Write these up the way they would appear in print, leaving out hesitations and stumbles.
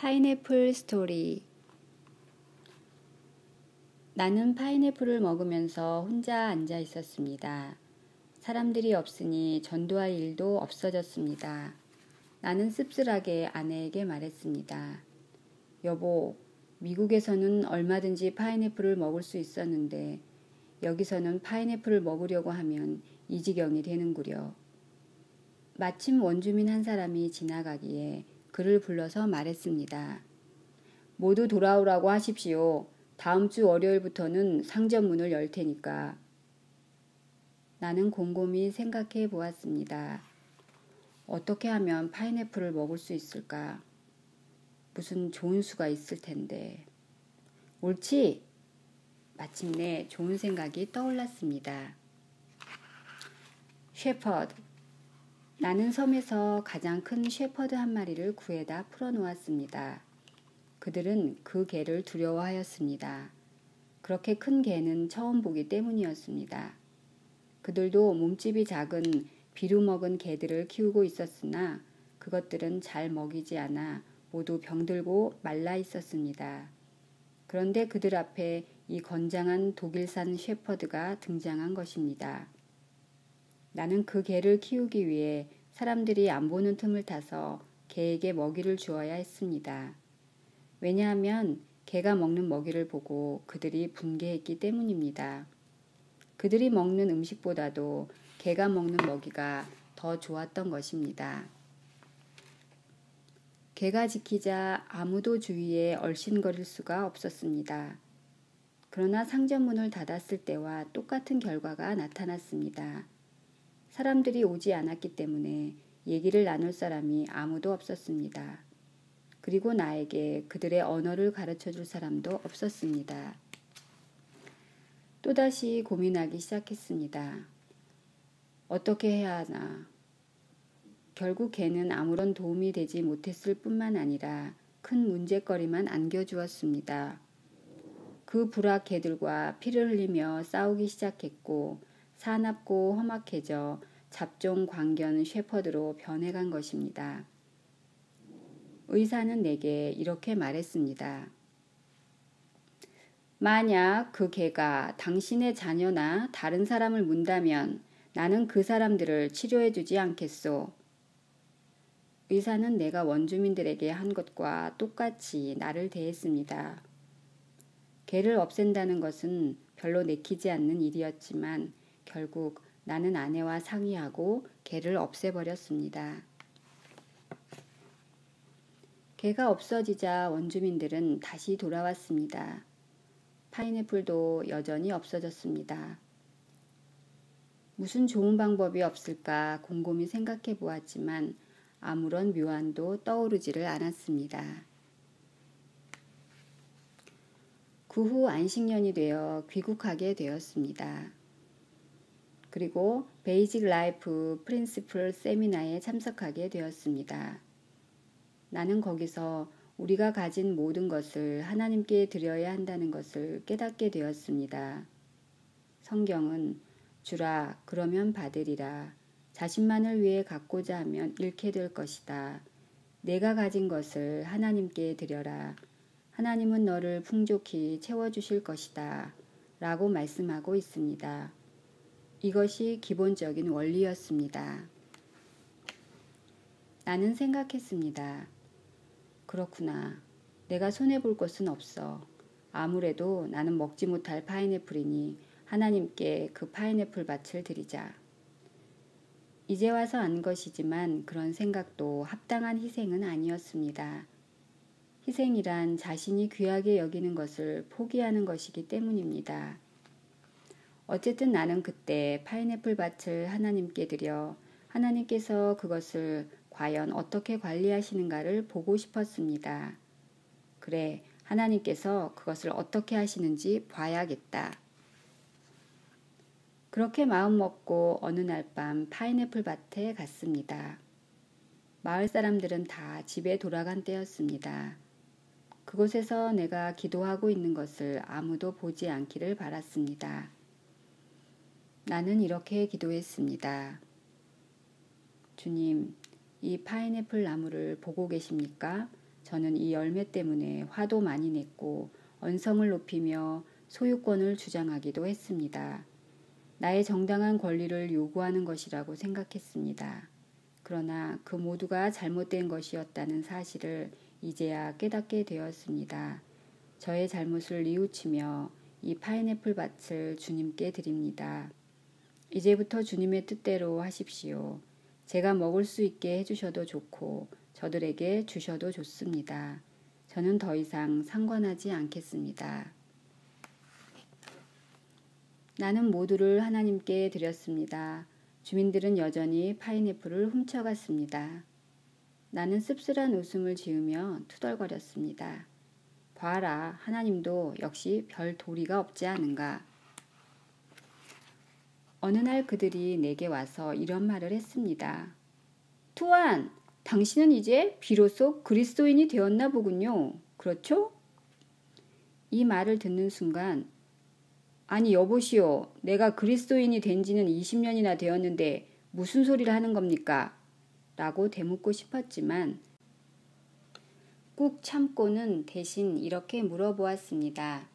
파인애플 스토리. 나는 파인애플을 먹으면서 혼자 앉아 있었습니다. 사람들이 없으니 전도할 일도 없어졌습니다. 나는 씁쓸하게 아내에게 말했습니다. 여보, 미국에서는 얼마든지 파인애플을 먹을 수 있었는데 여기서는 파인애플을 먹으려고 하면 이 지경이 되는구려. 마침 원주민 한 사람이 지나가기에 그를 불러서 말했습니다. 모두 돌아오라고 하십시오. 다음 주 월요일부터는 상점 문을 열 테니까. 나는 곰곰이 생각해 보았습니다. 어떻게 하면 파인애플을 먹을 수 있을까? 무슨 좋은 수가 있을 텐데. 옳지! 마침내 좋은 생각이 떠올랐습니다. 셰퍼드. 나는 섬에서 가장 큰 셰퍼드 한 마리를 구해다 풀어놓았습니다. 그들은 그 개를 두려워하였습니다. 그렇게 큰 개는 처음 보기 때문이었습니다. 그들도 몸집이 작은 비루먹은 개들을 키우고 있었으나 그것들은 잘 먹이지 않아 모두 병들고 말라 있었습니다. 그런데 그들 앞에 이 건장한 독일산 셰퍼드가 등장한 것입니다. 나는 그 개를 키우기 위해 사람들이 안 보는 틈을 타서 개에게 먹이를 주어야 했습니다. 왜냐하면 개가 먹는 먹이를 보고 그들이 분개했기 때문입니다. 그들이 먹는 음식보다도 개가 먹는 먹이가 더 좋았던 것입니다. 개가 지키자 아무도 주위에 얼씬거릴 수가 없었습니다. 그러나 상점 문을 닫았을 때와 똑같은 결과가 나타났습니다. 사람들이 오지 않았기 때문에 얘기를 나눌 사람이 아무도 없었습니다. 그리고 나에게 그들의 언어를 가르쳐 줄 사람도 없었습니다. 또다시 고민하기 시작했습니다. 어떻게 해야 하나? 결국 개는 아무런 도움이 되지 못했을 뿐만 아니라 큰 문제거리만 안겨주었습니다. 그 불악 개들과 피를 흘리며 싸우기 시작했고 사납고 험악해져 잡종 광견 셰퍼드로 변해간 것입니다. 의사는 내게 이렇게 말했습니다. 만약 그 개가 당신의 자녀나 다른 사람을 문다면 나는 그 사람들을 치료해주지 않겠소. 의사는 내가 원주민들에게 한 것과 똑같이 나를 대했습니다. 개를 없앤다는 것은 별로 내키지 않는 일이었지만 결국 나는 아내와 상의하고 개를 없애버렸습니다. 개가 없어지자 원주민들은 다시 돌아왔습니다. 파인애플도 여전히 없어졌습니다. 무슨 좋은 방법이 없을까 곰곰이 생각해 보았지만 아무런 묘안도 떠오르지를 않았습니다. 그 후 안식년이 되어 귀국하게 되었습니다. 그리고 베이직 라이프 프린시플 세미나에 참석하게 되었습니다. 나는 거기서 우리가 가진 모든 것을 하나님께 드려야 한다는 것을 깨닫게 되었습니다. 성경은 주라 그러면 받으리라. 자신만을 위해 갖고자 하면 잃게 될 것이다. 내가 가진 것을 하나님께 드려라. 하나님은 너를 풍족히 채워주실 것이다. 라고 말씀하고 있습니다. 이것이 기본적인 원리였습니다. 나는 생각했습니다. 그렇구나. 내가 손해볼 것은 없어. 아무래도 나는 먹지 못할 파인애플이니 하나님께 그 파인애플 밭을 드리자. 이제 와서 안 것이지만 그런 생각도 합당한 희생은 아니었습니다. 희생이란 자신이 귀하게 여기는 것을 포기하는 것이기 때문입니다. 어쨌든 나는 그때 파인애플 밭을 하나님께 드려 하나님께서 그것을 과연 어떻게 관리하시는가를 보고 싶었습니다. 그래, 하나님께서 그것을 어떻게 하시는지 봐야겠다. 그렇게 마음먹고 어느 날 밤 파인애플 밭에 갔습니다. 마을 사람들은 다 집에 돌아간 때였습니다. 그곳에서 내가 기도하고 있는 것을 아무도 보지 않기를 바랐습니다. 나는 이렇게 기도했습니다. 주님, 이 파인애플 나무를 보고 계십니까? 저는 이 열매 때문에 화도 많이 냈고 언성을 높이며 소유권을 주장하기도 했습니다. 나의 정당한 권리를 요구하는 것이라고 생각했습니다. 그러나 그 모두가 잘못된 것이었다는 사실을 이제야 깨닫게 되었습니다. 저의 잘못을 뉘우치며 이 파인애플 밭을 주님께 드립니다. 이제부터 주님의 뜻대로 하십시오. 제가 먹을 수 있게 해주셔도 좋고 저들에게 주셔도 좋습니다. 저는 더 이상 상관하지 않겠습니다. 나는 모두를 하나님께 드렸습니다. 주민들은 여전히 파인애플을 훔쳐갔습니다. 나는 씁쓸한 웃음을 지으며 투덜거렸습니다. 봐라, 하나님도 역시 별 도리가 없지 않은가. 어느 날 그들이 내게 와서 이런 말을 했습니다. 투안, 당신은 이제 비로소 그리스도인이 되었나 보군요. 그렇죠? 이 말을 듣는 순간 아니 여보시오, 내가 그리스도인이 된 지는 20년이나 되었는데 무슨 소리를 하는 겁니까? 라고 되묻고 싶었지만 꾹 참고는 대신 이렇게 물어보았습니다.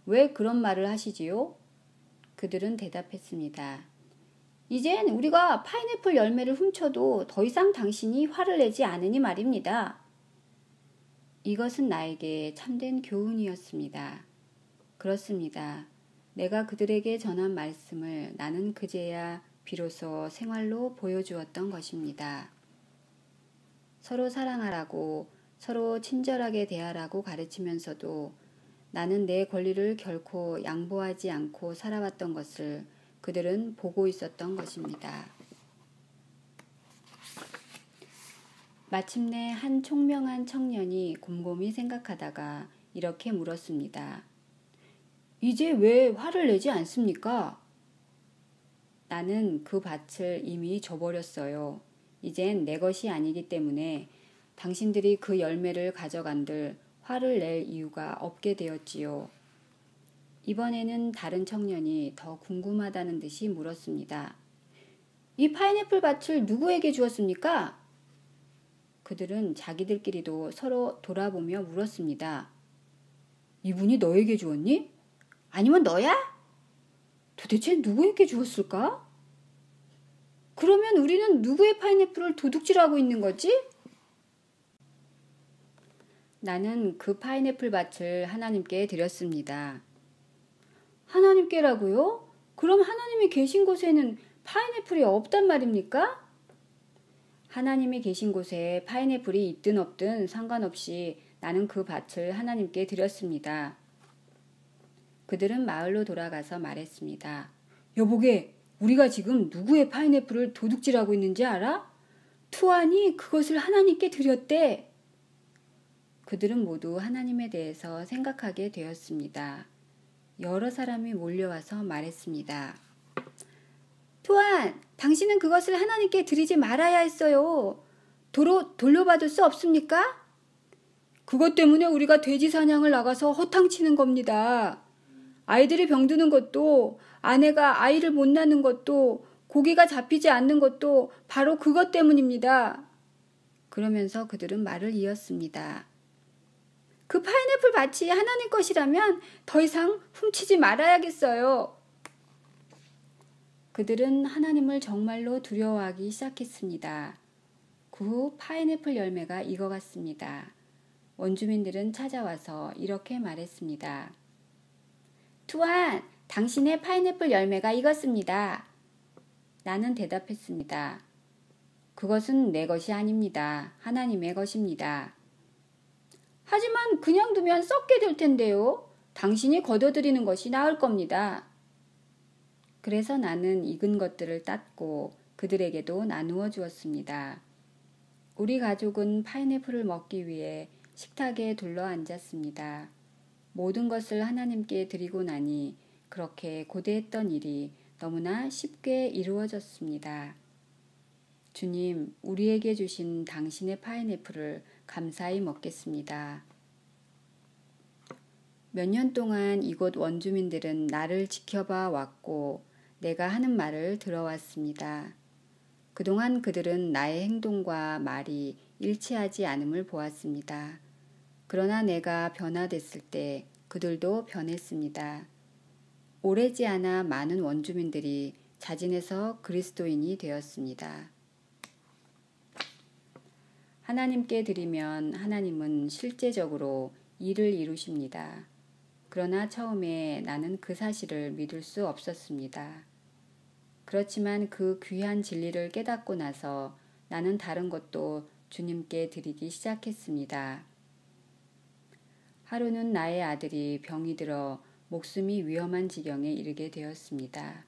왜 그런 말을 하시지요? 그들은 대답했습니다. 이젠 우리가 파인애플 열매를 훔쳐도 더 이상 당신이 화를 내지 않으니 말입니다. 이것은 나에게 참된 교훈이었습니다. 그렇습니다. 내가 그들에게 전한 말씀을 나는 그제야 비로소 생활로 보여주었던 것입니다. 서로 사랑하라고, 서로 친절하게 대하라고 가르치면서도 나는 내 권리를 결코 양보하지 않고 살아왔던 것을 그들은 보고 있었던 것입니다. 마침내 한 총명한 청년이 곰곰이 생각하다가 이렇게 물었습니다. 이제 왜 화를 내지 않습니까? 나는 그 밭을 이미 줘버렸어요. 이젠 내 것이 아니기 때문에 당신들이 그 열매를 가져간들 화를 낼 이유가 없게 되었지요. 이번에는 다른 청년이 더 궁금하다는 듯이 물었습니다. 이 파인애플 밭을 누구에게 주었습니까? 그들은 자기들끼리도 서로 돌아보며 물었습니다. 이분이 너에게 주었니? 아니면 너야? 도대체 누구에게 주었을까? 그러면 우리는 누구의 파인애플을 도둑질하고 있는 거지? 나는 그 파인애플 밭을 하나님께 드렸습니다. 하나님께라고요? 그럼 하나님이 계신 곳에는 파인애플이 없단 말입니까? 하나님이 계신 곳에 파인애플이 있든 없든 상관없이 나는 그 밭을 하나님께 드렸습니다. 그들은 마을로 돌아가서 말했습니다. 여보게, 우리가 지금 누구의 파인애플을 도둑질하고 있는지 알아? 투안이 그것을 하나님께 드렸대. 그들은 모두 하나님에 대해서 생각하게 되었습니다. 여러 사람이 몰려와서 말했습니다. 투안, 당신은 그것을 하나님께 드리지 말아야 했어요. 도로 돌려받을 수 없습니까? 그것 때문에 우리가 돼지 사냥을 나가서 허탕치는 겁니다. 아이들이 병드는 것도, 아내가 아이를 못 낳는 것도, 고기가 잡히지 않는 것도 바로 그것 때문입니다. 그러면서 그들은 말을 이었습니다. 그 파인애플 밭이 하나님 것이라면 더 이상 훔치지 말아야겠어요. 그들은 하나님을 정말로 두려워하기 시작했습니다. 그 후 파인애플 열매가 익어갔습니다. 원주민들은 찾아와서 이렇게 말했습니다. 투안, 당신의 파인애플 열매가 익었습니다. 나는 대답했습니다. 그것은 내 것이 아닙니다. 하나님의 것입니다. 하지만 그냥 두면 썩게 될 텐데요. 당신이 걷어들이는 것이 나을 겁니다. 그래서 나는 익은 것들을 땄고 그들에게도 나누어 주었습니다. 우리 가족은 파인애플을 먹기 위해 식탁에 둘러앉았습니다. 모든 것을 하나님께 드리고 나니 그렇게 고대했던 일이 너무나 쉽게 이루어졌습니다. 주님, 우리에게 주신 당신의 파인애플을 감사히 먹겠습니다. 몇 년 동안 이곳 원주민들은 나를 지켜봐 왔고 내가 하는 말을 들어왔습니다. 그동안 그들은 나의 행동과 말이 일치하지 않음을 보았습니다. 그러나 내가 변화됐을 때 그들도 변했습니다. 오래지 않아 많은 원주민들이 자진해서 그리스도인이 되었습니다. 하나님께 드리면 하나님은 실제적으로 일을 이루십니다. 그러나 처음에 나는 그 사실을 믿을 수 없었습니다. 그렇지만 그 귀한 진리를 깨닫고 나서 나는 다른 것도 주님께 드리기 시작했습니다. 하루는 나의 아들이 병이 들어 목숨이 위험한 지경에 이르게 되었습니다.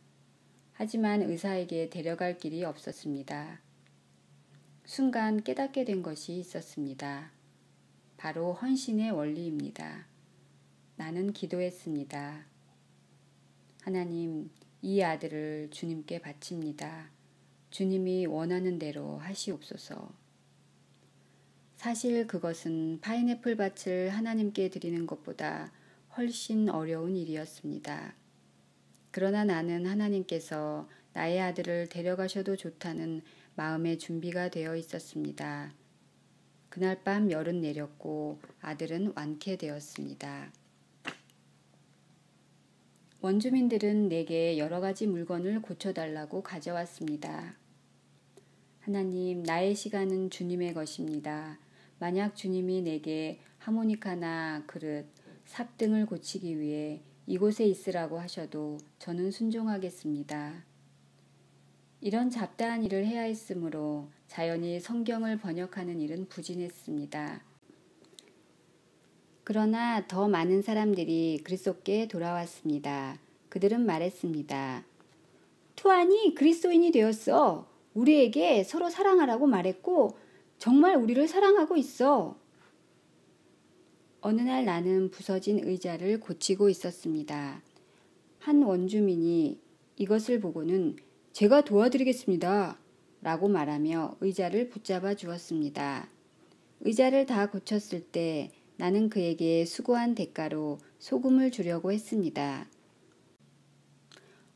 하지만 의사에게 데려갈 길이 없었습니다. 순간 깨닫게 된 것이 있었습니다. 바로 헌신의 원리입니다. 나는 기도했습니다. 하나님, 이 아들을 주님께 바칩니다. 주님이 원하는 대로 하시옵소서. 사실 그것은 파인애플 밭을 하나님께 드리는 것보다 훨씬 어려운 일이었습니다. 그러나 나는 하나님께서 나의 아들을 데려가셔도 좋다는 마음의 준비가 되어 있었습니다. 그날 밤 열은 내렸고 아들은 완쾌되었습니다. 원주민들은 내게 여러 가지 물건을 고쳐달라고 가져왔습니다. 하나님, 나의 시간은 주님의 것입니다. 만약 주님이 내게 하모니카나 그릇, 삽 등을 고치기 위해 이곳에 있으라고 하셔도 저는 순종하겠습니다. 이런 잡다한 일을 해야 했으므로 자연히 성경을 번역하는 일은 부진했습니다. 그러나 더 많은 사람들이 그리스도께 돌아왔습니다. 그들은 말했습니다. 투안이 그리스도인이 되었어. 우리에게 서로 사랑하라고 말했고 정말 우리를 사랑하고 있어. 어느 날 나는 부서진 의자를 고치고 있었습니다. 한 원주민이 이것을 보고는 제가 도와드리겠습니다. 라고 말하며 의자를 붙잡아 주었습니다. 의자를 다 고쳤을 때 나는 그에게 수고한 대가로 소금을 주려고 했습니다.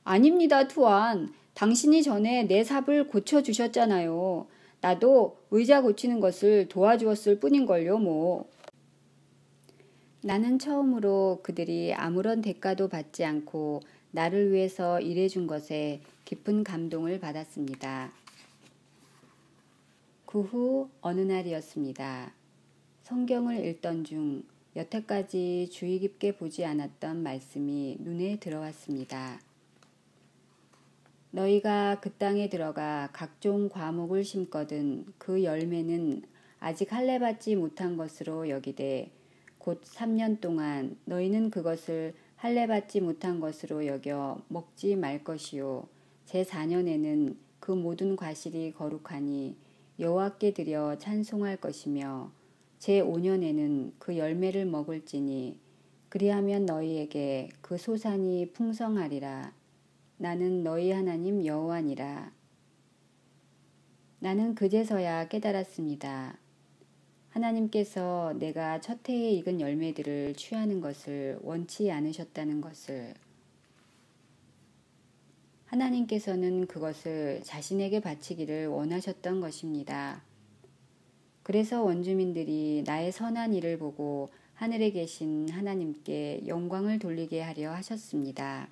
아닙니다, 투안. 당신이 전에 내 삽을 고쳐주셨잖아요. 나도 의자 고치는 것을 도와주었을 뿐인걸요, 뭐. 나는 처음으로 그들이 아무런 대가도 받지 않고 나를 위해서 일해준 것에 깊은 감동을 받았습니다. 그 후 어느 날이었습니다. 성경을 읽던 중 여태까지 주의 깊게 보지 않았던 말씀이 눈에 들어왔습니다. 너희가 그 땅에 들어가 각종 과목을 심거든 그 열매는 아직 할례받지 못한 것으로 여기되 곧 3년 동안 너희는 그것을 할례받지 못한 것으로 여겨 먹지 말 것이요 제4년에는 그 모든 과실이 거룩하니 여호와께 드려 찬송할 것이며 제5년에는 그 열매를 먹을지니 그리하면 너희에게 그 소산이 풍성하리라. 나는 너희 하나님 여호와니라. 나는 그제서야 깨달았습니다. 하나님께서 내가 첫 해에 익은 열매들을 취하는 것을 원치 않으셨다는 것을. 하나님께서는 그것을 자신에게 바치기를 원하셨던 것입니다. 그래서 원주민들이 나의 선한 일을 보고 하늘에 계신 하나님께 영광을 돌리게 하려 하셨습니다.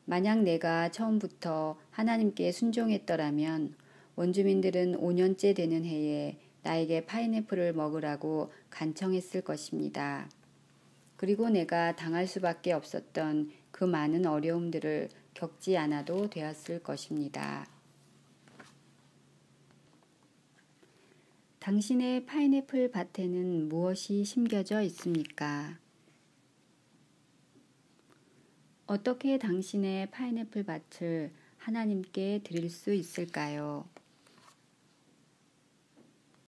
만약 내가 처음부터 하나님께 순종했더라면 원주민들은 5년째 되는 해에 나에게 파인애플을 먹으라고 간청했을 것입니다. 그리고 내가 당할 수밖에 없었던 그 많은 어려움들을 겪지 않아도 되었을 것입니다. 당신의 파인애플 밭에는 무엇이 심겨져 있습니까? 어떻게 당신의 파인애플 밭을 하나님께 드릴 수 있을까요?